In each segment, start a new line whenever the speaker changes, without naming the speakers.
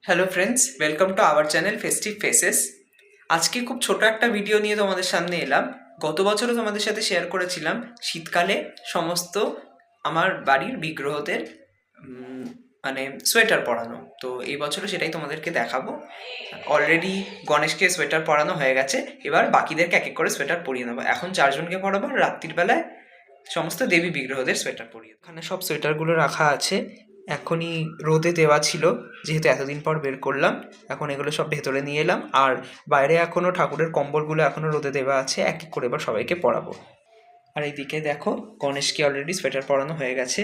Hello friends, welcome to our channel festive faces. আজকে খুব ছোট একটা ভিডিও নিয়ে তোমাদের সামনে এলাম। গত বছরও তোমাদের সাথে শেয়ার করেছিলাম শীতকালে সমস্ত আমার বাড়ির বিগ্রহদের মানে সোয়েটার পরানো। তো এই বছরও সেটাই তোমাদেরকে দেখাবো। অলরেডি গণেশকে সোয়েটার পরানো হয়ে গেছে, এবার বাকিদেরকে এক এক করে সোয়েটার পরিয়ে নেবো। এখন 4জনকে পরাবো, আর রাত্রির বেলায় সমস্ত দেবী বিগ্রহদের সোয়েটার পরিয়ে। ওখানে সব সোয়েটারগুলো রাখা আছে, এখনই রোদে দেওয়া ছিল, যেহেতু এতদিন পর বের করলাম। এখন এগুলো সব ভেতরে নিয়ে এলাম, আর বাইরে এখনও ঠাকুরের কম্বলগুলো এখনও রোদে দেওয়া আছে, এক এক করে এবার সবাইকে পরাবো। আর এইদিকে দেখো, গণেশকে অলরেডি সোয়েটার পরানো হয়ে গেছে।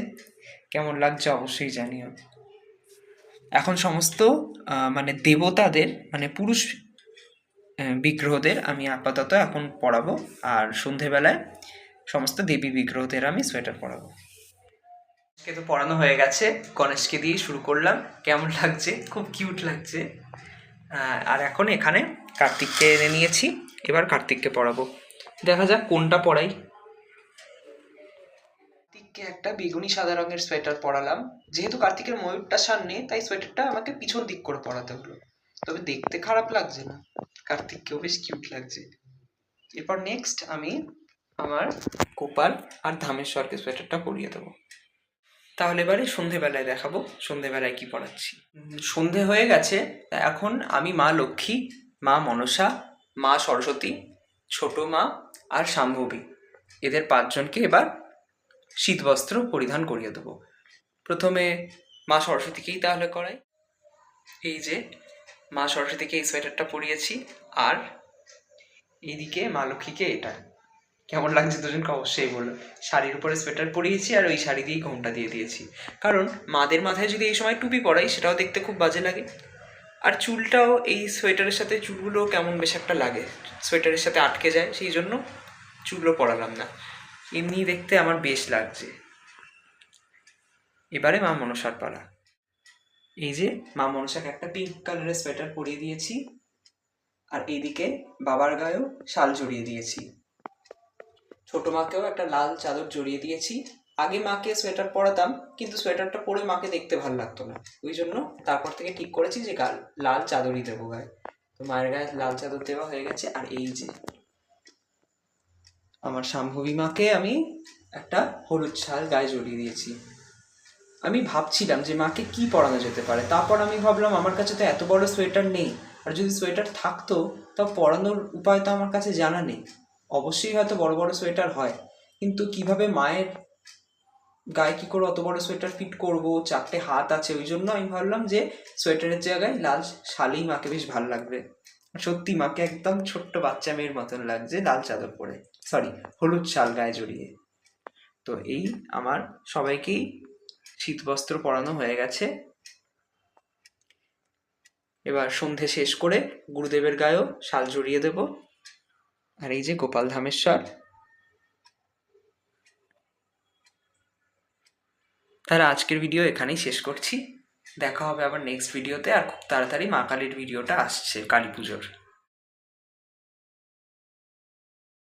কেমন লাগছে অবশ্যই জানিও। এখন সমস্ত মানে দেবতাদের, মানে পুরুষ বিগ্রহদের আমি আপাতত এখন পরাবো, আর সন্ধেবেলায় সমস্ত দেবী বিগ্রহদের আমি সোয়েটার পরাবো। আজকে তো পড়ানো হয়ে গেছে, গণেশকে দিয়ে শুরু করলাম। কেমন লাগছে? খুব কিউট লাগছে। আর এখন এখানে কার্তিককে এনে নিয়েছি, এবার কার্তিককে পড়াবো। দেখা যাক কোনটা পড়াই। কার্তিককে একটা বেগুনি সাদা রঙের সোয়েটার পরালাম। যেহেতু কার্তিকের ময়ূরটা সামনে, তাই সোয়েটারটা আমাকে পিছন দিক করে পরাতে হলো। তবে দেখতে খারাপ লাগছে না, কার্তিককেও বেশ কিউট লাগছে। এরপর নেক্সট আমি আমার গোপাল আর ধামেশ্বরকে সোয়েটারটা পরিয়ে দেবো। তাহলে এবারে সন্ধেবেলায় দেখাবো সন্ধেবেলায় কি পড়াচ্ছি। সন্ধে হয়ে গেছে, এখন আমি মা লক্ষ্মী, মা মনসা, মা সরস্বতী, ছোট মা আর শাম্ভবী, এদের 5জনকে এবার শীতবস্ত্র পরিধান করিয়ে দেবো। প্রথমে মা সরস্বতীকেই তাহলে করাই। এই যে মা সরস্বতীকে এই সোয়েটারটা পরিয়েছি, আর এইদিকে মা লক্ষ্মীকে এটা। কেমন লাগছে দুজনকে অবশ্যই বলো। শাড়ির উপরে সোয়েটার পরিয়েছি, আর ওই শাড়ি দিয়েই ঘোমটা দিয়ে দিয়েছি, কারণ মাদের মাথায় যদি এই সময় টুপি পরাই সেটাও দেখতে খুব বাজে লাগে। আর চুলটাও এই সোয়েটারের সাথে চুলগুলো কেমন বেশ একটা লাগে, সোয়েটারের সাথে আটকে যায়, সেই জন্য চুলও পরালাম না, এমনি দেখতে আমার বেশ লাগছে। এবারে মা মনসার পালা। এই যে মা মনসাকে একটা পিঙ্ক কালারের সোয়েটার পরিয়ে দিয়েছি, আর এইদিকে বাবার গায়েও শাল জড়িয়ে দিয়েছি। ছোট মাকেও একটা লাল চাদর জড়িয়ে দিয়েছি। আগে মাকে সোয়েটার পরাতাম, কিন্তু সোয়েটারটা পরে মাকে দেখতে ভালো লাগতো না, ওই জন্য তারপর থেকে ঠিক করেছি যে লাল চাদরই দেবো গায়ে। তো মায়ের গায়ে লাল চাদর দেওয়া হয়ে গেছে। আর এই যে আমার শাম্ভবী মাকে আমি একটা হলুদ শাল গায়ে জড়িয়ে দিয়েছি। আমি ভাবছিলাম যে মাকে কি পরানো যেতে পারে, তারপর আমি ভাবলাম আমার কাছে তো এত বড় সোয়েটার নেই, আর যদি সোয়েটার থাকতো তাও পরানোর উপায় তো আমার কাছে জানা নেই। অবশ্যই হয়তো বড় বড় সোয়েটার হয়, কিন্তু কিভাবে মায়ের গায়ে কি করে অত বড় সোয়েটার ফিট করব, 4টে হাত আছে, ওই জন্য আমি ভাবলাম যে সোয়েটারের জায়গায় লাল শালেই মাকে বেশ ভালো লাগবে। সত্যি মাকে একদম ছোট্ট বাচ্চা মেয়ের মতন লাগছে লাল চাদর পরে, সরি হলুদ শাল গায়ে জড়িয়ে। তো এই আমার সবাইকেই শীতবস্ত্র পরানো হয়ে গেছে। এবার সন্ধে শেষ করে গুরুদেবের গায়েও শাল জড়িয়ে দেব। আর এই যে গোপাল ধামেশ্বর। তাহলে আজকের ভিডিও এখানেই শেষ করছি, দেখা হবে আবার নেক্সট ভিডিওতে। আর খুব তাড়াতাড়ি মা কালীর ভিডিওটা আসছে, কালী পুজোর।